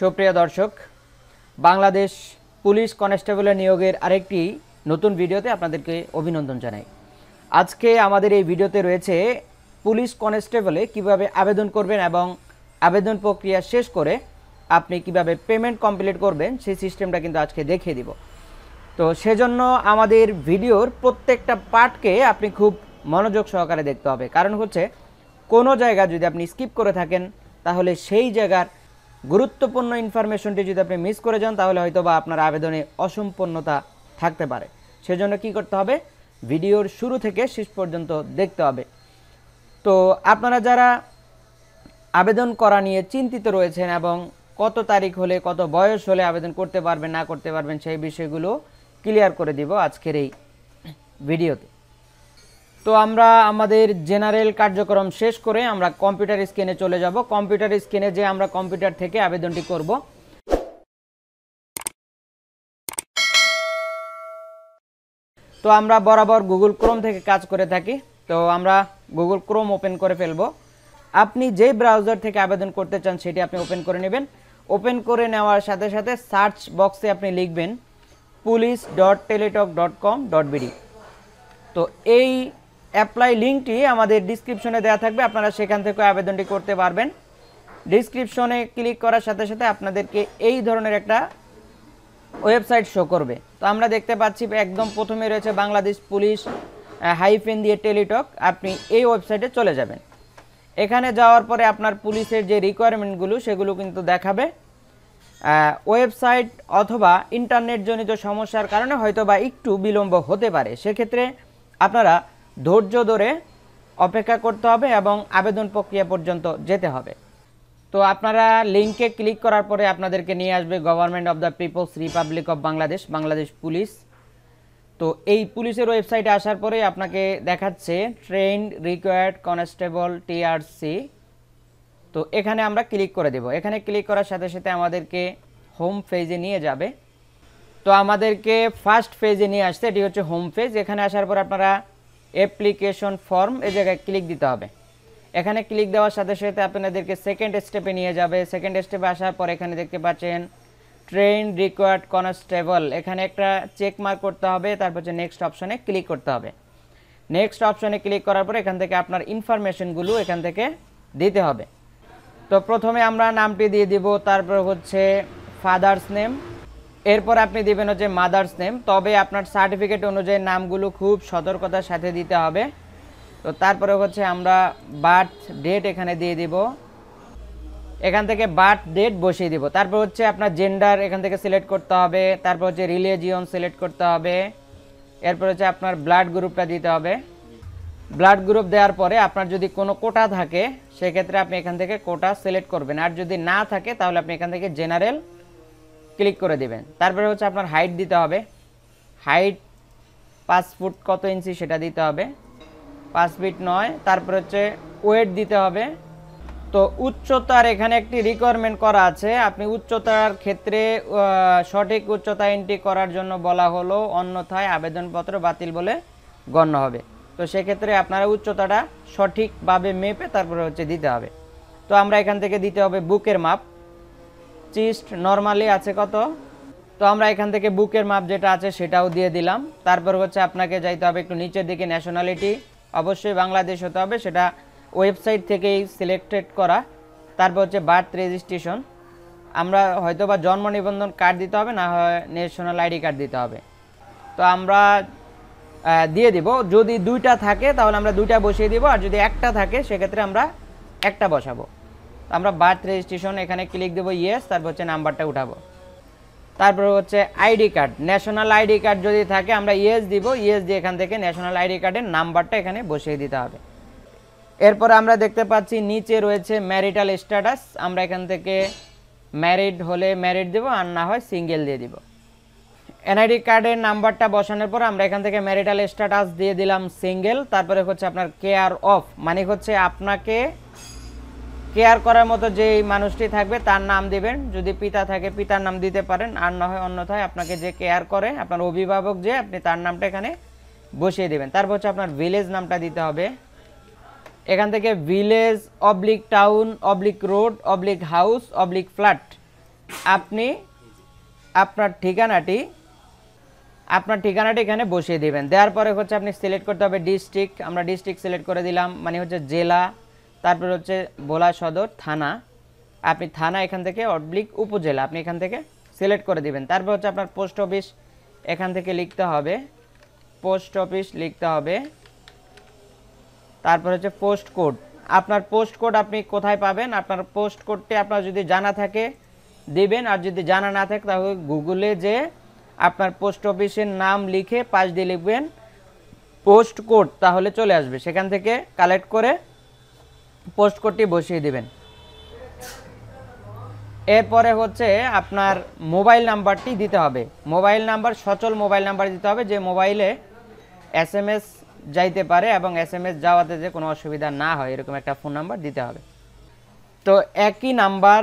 সুপ্রিয় দর্শক, বাংলাদেশ পুলিশ কনস্টেবলের নিয়োগের আরেকটি নতুন ভিডিওতে আপনাদেরকে অভিনন্দন জানাই। আজকে আমাদের এই ভিডিওতে রয়েছে পুলিশ কনস্টেবলে কিভাবে আবেদন করবেন এবং আবেদন প্রক্রিয়া শেষ করে আপনি কিভাবে পেমেন্ট কমপ্লিট করবেন সেই সিস্টেমটা কিন্তু আজকে দেখিয়ে দিব। তো সেজন্য আমাদের ভিডিওর প্রত্যেকটা পার্টকে আপনি খুব মনোযোগ সহকারে দেখতে হবে, কারণ হচ্ছে কোনো জায়গা যদি আপনি স্কিপ করে থাকেন তাহলে সেই জায়গার গুরুত্বপূর্ণ ইনফরমেশনটি যদি আপনি মিস করে যান তাহলে হয়তো বা আপনার আবেদনে অসম্পূর্ণতা থাকতে পারে। সেজন্য কি করতে হবে, ভিডিওর শুরু থেকে শেষ পর্যন্ত দেখতে হবে। তো আপনারা যারা আবেদন করা নিয়ে চিন্তিত রয়েছেন এবং কত তারিখ হলে কত বয়স হলে আবেদন করতে পারবেন না করতে পারবেন সেই বিষয়গুলো ক্লিয়ার করে দিব আজকের এই ভিডিওতে। তো আমরা আমাদের জেনারেল কার্যক্রম শেষ করে আমরা কম্পিউটার স্ক্রিনে চলে যাব। কম্পিউটার স্ক্রিনে যে আমরা কম্পিউটার থেকে আবেদনটি করব। তো আমরা বরাবর গুগল ক্রোম থেকে কাজ করে থাকি, তো আমরা গুগল ক্রোম ওপেন করে ফেলব। আপনি যে ব্রাউজার থেকে আবেদন করতে চান সেটি আপনি ওপেন করে নেবেন। ওপেন করে নেওয়ার সাথে সাথে সার্চ বক্সে আপনি লিখবেন police.teletalk.com.bd। তো এই অ্যাপ্লাই লিঙ্কটি আমাদের ডিসক্রিপশনে দেওয়া থাকবে, আপনারা সেখান থেকে আবেদনটি করতে পারবেন। ডিসক্রিপশনে ক্লিক করার সাথে সাথে আপনাদেরকে এই ধরনের একটা ওয়েবসাইট শো করবে। তো আমরা দেখতে পাচ্ছি একদম প্রথমে রয়েছে বাংলাদেশ পুলিশ হাইফেন দিয়ে টেলিটক। আপনি এই ওয়েবসাইটে চলে যাবেন। এখানে যাওয়ার পরে আপনার পুলিশের যে রিকোয়ারমেন্টগুলো সেগুলো কিন্তু দেখাবে। ওয়েবসাইট অথবা ইন্টারনেট জনিত সমস্যার কারণে হয়তো বা একটু বিলম্ব হতে পারে, সেক্ষেত্রে আপনারা ধৈর্য ধরে অপেক্ষা করতে হবে এবং আবেদন প্রক্রিয়া পর্যন্ত যেতে হবে। তো আপনারা লিঙ্কে ক্লিক করার পরে আপনাদেরকে নিয়ে আসবে government of the People's Republic of Bangladesh, Bangladesh police. তো এই পুলিশের ওয়েবসাইটে আসার পরে আপনাকে দেখাচ্ছে ট্রেন্ড রিকোয়ার্ড কনস্টেবল টিআরসি। তো এখানে আমরা ক্লিক করে দেব। এখানে ক্লিক করার সাথে সাথে আমাদেরকে হোম পেজে নিয়ে যাবে। তো আমাদেরকে ফার্স্ট পেজে নিয়ে আসছে, এটি হচ্ছে হোম পেজ। এখানে আসার পর আপনারা অ্যাপ্লিকেশন ফর্ম এই জায়গায় ক্লিক দিতে হবে। এখানে ক্লিক দেওয়ার সাথে সাথে আপনাদেরকে সেকেন্ড স্টেপে নিয়ে যাবে। সেকেন্ড স্টেপে আসার পর এখানে দেখতে পাচ্ছেন ট্রেন রিকোয়ার্ড কনস্টেবল, এখানে একটা চেক মার্ক করতে হবে, তারপর হচ্ছে নেক্সট অপশনে ক্লিক করতে হবে। নেক্সট অপশনে ক্লিক করার পর এখান থেকে আপনার ইনফরমেশনগুলো এখান থেকে দিতে হবে। তো প্রথমে আমরা নামটি দিয়ে দিব, তারপর হচ্ছে ফাদার্স নেম, এরপর আপনি দিবেন হচ্ছে মাদার্স নেম। তবে আপনার সার্টিফিকেট অনুযায়ী নামগুলো খুব সতর্কতার সাথে দিতে হবে। তো তারপরে হচ্ছে আমরা বার্থ ডেট এখানে দিয়ে দিব, এখান থেকে বার্থ ডেট বসিয়ে দিব। তারপর হচ্ছে আপনার জেন্ডার এখান থেকে সিলেক্ট করতে হবে, তারপর হচ্ছে রিলিজিয়ন সিলেক্ট করতে হবে, এরপর হচ্ছে আপনার ব্লাড গ্রুপটা দিতে হবে। ব্লাড গ্রুপ দেওয়ার পরে আপনার যদি কোনো কোটা থাকে সেক্ষেত্রে আপনি এখান থেকে কোটা সিলেক্ট করবেন, আর যদি না থাকে তাহলে আপনি এখান থেকে জেনারেল ক্লিক করে দিবেন। তারপরে হচ্ছে আপনার হাইট দিতে হবে, হাইট 5 ফুট কত ইঞ্চি সেটা দিতে হবে, 5 ফিট 9। তারপর হচ্ছে ওয়েট দিতে হবে। তো উচ্চতার এখানে একটি রিকোয়ারমেন্ট করা আছে, আপনি উচ্চতার ক্ষেত্রে সঠিক উচ্চতা এন্ট্রি করার জন্য বলা হলো, অন্যথায় আবেদনপত্র বাতিল বলে গণ্য হবে। তো সেক্ষেত্রে আপনারা উচ্চতাটা সঠিকভাবে মেপে তারপরে হচ্ছে দিতে হবে। তো আমরা এখান থেকে দিতে হবে বুকের মাপ, চিস্ট নরমালি আছে কত, তো আমরা এখান থেকে বুকের মাপ যেটা আছে সেটাও দিয়ে দিলাম। তারপর হচ্ছে আপনাকে যাইতে হবে একটু নিচের দিকে, ন্যাশনালিটি অবশ্যই বাংলাদেশ হতে হবে, সেটা ওয়েবসাইট থেকেই সিলেক্টেড করা। তারপর হচ্ছে বার্থ রেজিস্ট্রেশন, আমরা হয়তো বা জন্ম নিবন্ধন কার্ড দিতে হবে, না হয় ন্যাশনাল আইডি কার্ড দিতে হবে। তো আমরা দিয়ে দিব, যদি দুইটা থাকে তাহলে আমরা দুইটা বসিয়ে দিব, আর যদি একটা থাকে সেক্ষেত্রে আমরা একটা বসাবো। আমরা বার্থ রেজিস্ট্রেশন এখানে ক্লিক দেবো, ইয়েস, তারপর হচ্ছে নাম্বারটা উঠাবো। তারপর হচ্ছে ID card, national ID card যদি থাকে আমরা ইয়েস দিব, ইয়েস দিয়ে এখান থেকে ন্যাশনাল আইডি কার্ডের নাম্বারটা এখানে বসিয়ে দিতে হবে। এরপর আমরা দেখতে পাচ্ছি নিচে রয়েছে ম্যারিটাল স্ট্যাটাস, আমরা এখান থেকে ম্যারিড হলে ম্যারিড দেবো, আর না হয় সিঙ্গেল দিয়ে দিব। এনআইডি কার্ডের নাম্বারটা বসানোর পর আমরা এখান থেকে ম্যারিটাল স্ট্যাটাস দিয়ে দিলাম সিঙ্গেল। তারপরে হচ্ছে আপনার কেয়ার অফ, মানে হচ্ছে আপনাকে কেয়ার করার মতো যেই মানুষটি থাকবে তার নাম দিবেন, যদি পিতা থাকে পিতার নাম দিতে পারেন, আর না হয় অন্যথায় আপনাকে যে কেয়ার করে আপনার অভিভাবক যে, আপনি তার নামটা এখানে বসিয়ে দেবেন। তারপর হচ্ছে আপনার ভিলেজ নামটা দিতে হবে, এখান থেকে village oblique town oblique road oblique house oblique flat আপনি আপনার ঠিকানাটি এখানে বসিয়ে দিবেন। দেওয়ার পরে হচ্ছে আপনি সিলেক্ট করতে হবে ডিস্ট্রিক্ট, আমরা ডিস্ট্রিক্ট সিলেক্ট করে দিলাম, মানে হচ্ছে জেলা, তারপর হচ্ছে ভোলা সদর থানা, আপনি থানা এখান থেকে অবলিক উপজেলা আপনি এখান থেকে সিলেক্ট করে দিবেন। তারপর হচ্ছে আপনার পোস্ট অফিস এখান থেকে লিখতে হবে, পোস্ট অফিস লিখতে হবে। তারপর হচ্ছে পোস্ট কোড, আপনার পোস্ট কোড আপনি কোথায় পাবেন, আপনার পোস্ট কোডটি আপনার যদি জানা থাকে দিবেন, আর যদি জানা না থাকে তাহলে গুগলে যে আপনার পোস্ট অফিসের নাম লিখে পাশ দিয়ে লিখবেন পোস্ট কোড, তাহলে চলে আসবে। সেখান থেকে কালেক্ট করে পোস্ট কোডটি বসিয়ে দিবেন। এরপরে হচ্ছে আপনার মোবাইল নাম্বারটি দিতে হবে, মোবাইল নাম্বার সচল মোবাইল নাম্বার দিতে হবে, যে মোবাইলে SMS যাইতে পারে এবং SMS যাওয়াতে যে কোনো অসুবিধা না হয় এরকম একটা ফোন নাম্বার দিতে হবে। তো একই নাম্বার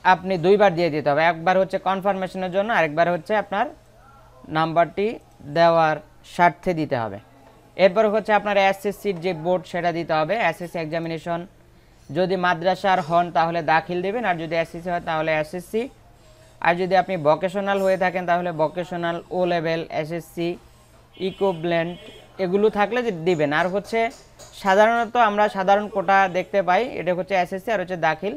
আপনি দুইবার দিয়ে দিতে হবে, একবার হচ্ছে কনফার্মেশনের জন্য, আরেকবার হচ্ছে আপনার নাম্বারটি দেওয়ার স্বার্থে দিতে হবে। এরপর হচ্ছে আপনার SSCর যে বোর্ড সেটা দিতে হবে, SSC এক্সামিনেশন যদি মাদ্রাসার হন তাহলে দাখিল দেবেন, আর যদি SSC হয় তাহলে SSC, আর যদি আপনি ভোকেশনাল হয়ে থাকেন তাহলে ভোকেশনাল, ও লেভেল, SSC, ইকুইভ্যালেন্ট এগুলো থাকলে দিবেন। আর হচ্ছে সাধারণত আমরা সাধারণ কোটা দেখতে পাই, এটা হচ্ছে SSC, আর হচ্ছে দাখিল,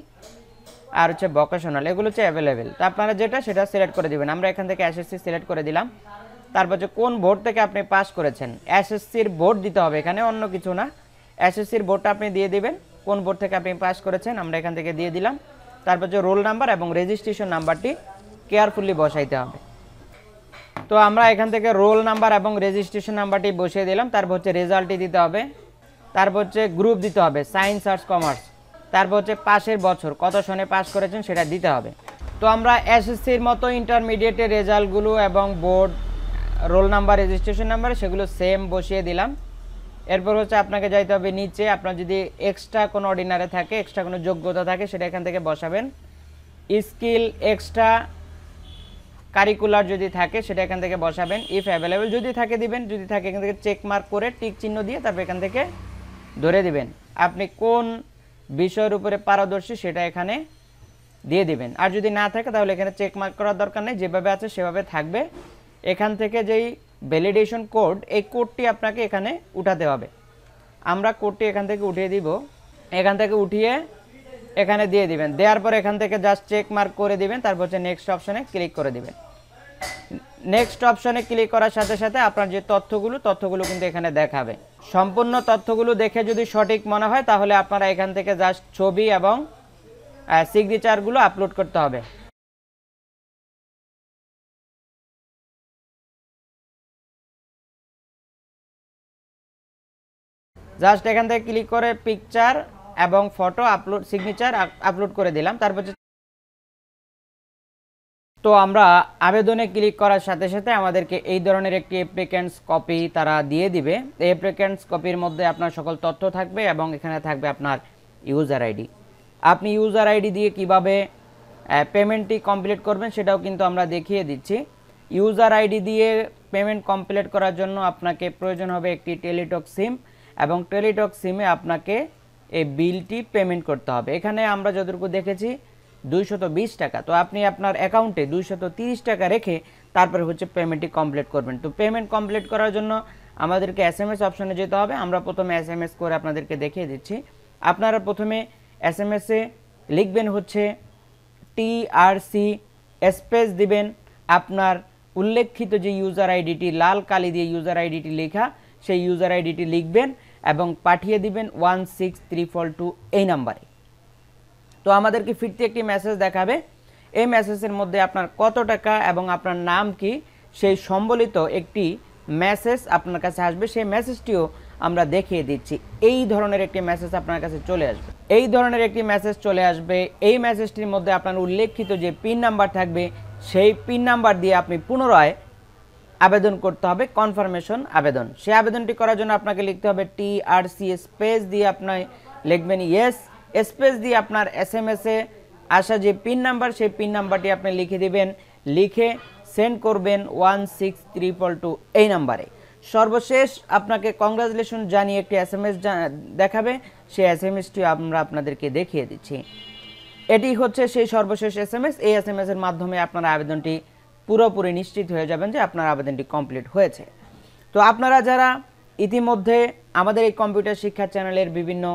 আর হচ্ছে ভোকেশনাল, এগুলো হচ্ছে অ্যাভেলেবেল। তো আপনারা যেটা সেটা সিলেক্ট করে দিবেন। আমরা এখান থেকে SSC সিলেক্ট করে দিলাম। তারপর হচ্ছে কোন বোর্ড থেকে আপনি পাস করেছেন, SSCর বোর্ড দিতে হবে এখানে, অন্য কিছু না। SSCর বোর্ডটা আপনি দিয়ে দিবেন, কোন বোর্ড থেকে আপনি পাস করেছেন, আমরা এখান থেকে দিয়ে দিলাম। তারপর হচ্ছে রোল নাম্বার এবং রেজিস্ট্রেশন নাম্বারটি কেয়ারফুলি বসাইতে হবে। তো আমরা এখান থেকে রোল নাম্বার এবং রেজিস্ট্রেশন নাম্বারটি বসিয়ে দিলাম। তারপর হচ্ছে রেজাল্টটি দিতে হবে, তারপর হচ্ছে গ্রুপ দিতে হবে, সায়েন্স, আর্টস, কমার্স, তারপর হচ্ছে পাশের বছর কত সনে পাস করেছেন সেটা দিতে হবে। তো আমরা SSCর মতো ইন্টারমিডিয়েটের রেজাল্টগুলো এবং board, roll number, registration number সেগুলো সেম বসিয়ে দিলাম। এরপর হচ্ছে আপনাকে যাইতে হবে নিচে, আপনার যদি এক্সট্রা কোনো অর্ডিনারে থাকে, এক্সট্রা কোনো যোগ্যতা থাকে সেটা এখান থেকে বসাবেন। স্কিল, এক্সট্রা কারিকুলার যদি থাকে সেটা এখান থেকে বসাবেন, ইফ অ্যাভেলেবেল যদি থাকে দিবেন, যদি থাকে এখান থেকে চেক মার্ক করে টিক চিহ্ন দিয়ে তারপর এখান থেকে ধরে দিবেন আপনি কোন বিষয়ের উপরে পারদর্শী সেটা এখানে দিয়ে দিবেন। আর যদি না থাকে তাহলে এখানে চেক মার্ক করার দরকার নেই, যেভাবে আছে সেভাবে থাকবে। এখান থেকে যেই ভ্যালিডেশন কোড, এই কোডটি আপনাকে এখানে উঠাতে হবে। আমরা কোডটি এখান থেকে উঠিয়ে দিব, এখান থেকে উঠিয়ে এখানে দিয়ে দিবেন। দেওয়ার পর এখান থেকে জাস্ট চেক মার্ক করে দিবেন, তারপর হচ্ছে নেক্সট অপশনে ক্লিক করে দিবেন। নেক্সট অপশনে ক্লিক করার সাথে সাথে আপনার যে তথ্যগুলো কিন্তু এখানে দেখাবে। সম্পূর্ণ তথ্যগুলো দেখে যদি সঠিক মনে হয় তাহলে আপনারা এখান থেকে জাস্ট ছবি এবং সিগনেচারগুলো আপলোড করতে হবে। জাস্ট এখান থেকে ক্লিক করে পিকচার এবং ফটো আপলোড, সিগনেচার আপলোড করে দিলাম। তারপর তো আমরা আবেদনে ক্লিক করার সাথে সাথে আমাদেরকে এই ধরনের একটি অ্যাপ্লিক্যান্টস কপি তারা দিয়ে দিবে। এই অ্যাপ্লিক্যান্টস কপির মধ্যে আপনার সকল তথ্য থাকবে এবং এখানে থাকবে আপনার ইউজার আইডি। আপনি ইউজার আইডি দিয়ে কিভাবে পেমেন্টটি কমপ্লিট করবেন সেটাও কিন্তু আমরা দেখিয়ে দিচ্ছি। ইউজার আইডি দিয়ে পেমেন্ট কমপ্লিট করার জন্য আপনাকে প্রয়োজন হবে একটি টেলিটক সিম, এবং টেলিটক সিমে আপনাকে এই বিলটি পেমেন্ট করতে হবে। এখানে আমরা যতটুকু দেখেছি 220 টাকা। তো আপনি আপনার অ্যাকাউন্টে 230 টাকা রেখে তারপরে হচ্ছে পেমেন্টটি কমপ্লিট করবেন। তো পেমেন্ট কমপ্লিট করার জন্য আমাদেরকে SMS অপশনে যেতে হবে। আমরা প্রথমে SMS করে আপনাদেরকে দেখিয়ে দিচ্ছি। আপনারা প্রথমে SMS-এ লিখবেন হচ্ছে TRC, স্পেস দিবেন আপনার উল্লেখিত যে ইউজার আইডিটি, লাল কালি দিয়ে ইউজার আইডিটি লেখা, সেই ইউজার আইডিটি লিখবেন এবং পাঠিয়ে দিবেন 16342 এই নাম্বারে। তো আমাদেরকে ফিরতে একটি মেসেজ দেখাবে। এই মেসেজের মধ্যে আপনার কত টাকা এবং আপনার নাম কি সেই সম্বলিত একটি মেসেজ আপনার কাছে আসবে। সেই মেসেজটিও আমরা দেখিয়ে দিচ্ছি। এই ধরনের একটি মেসেজ আপনার কাছে চলে আসবে। এই ধরনের একটি মেসেজ চলে আসবে। এই মেসেজটির মধ্যে আপনার উল্লেখিত যে পিন নাম্বার থাকবে সেই পিন নাম্বার দিয়ে আপনি পুনরায় আবেদন করতে হবে, কনফার্মেশন আবেদন। সেই আবেদনটি করার জন্য আপনাকে লিখতে হবে TRC স্পেস দিয়ে আপনি লিখবেন ইয়েস, স্পেস দিয়ে আপনার SMS-এ আসা যে পিন নাম্বার সেই পিন নাম্বারটি আপনি লিখে দিবেন, লিখে সেন্ড করবেন 16342 এই নাম্বারে। সর্বশেষ আপনাকে কংগ্রাচুলেশন জানিয়ে একটি SMS দেখাবে, সেই SMS-টি আমরা আপনাদেরকে দেখিয়ে দিচ্ছি। এটি হচ্ছে সেই সর্বশেষ এসএমএস। এই এসএমএস এর মাধ্যমে আপনারা আবেদনটি পুরোপুরি নিশ্চিত হয়ে যাবেন যে আপনার আবেদনটি কমপ্লিট হয়েছে। তো আপনারা যারা ইতিমধ্যে আমাদের এই কম্পিউটার শিক্ষা চ্যানেলের বিভিন্ন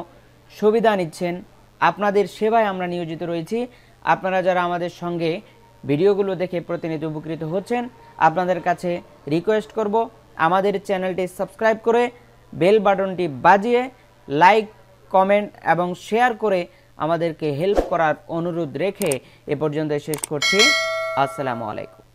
সুবিধা নিচ্ছেন, আপনাদের সেবায় আমরা নিয়োজিত রয়েছি। আপনারা যারা আমাদের সঙ্গে ভিডিওগুলো দেখে প্রতিনিয়ত উপকৃত হচ্ছেন, আপনাদের কাছে রিকোয়েস্ট করব আমাদের চ্যানেলটি সাবস্ক্রাইব করে বেল বাটনটি বাজিয়ে লাইক, কমেন্ট এবং শেয়ার করে আমাদেরকে হেল্প করার অনুরোধ রেখে এ পর্যন্ত শেষ করছি। আসসালামু আলাইকুম।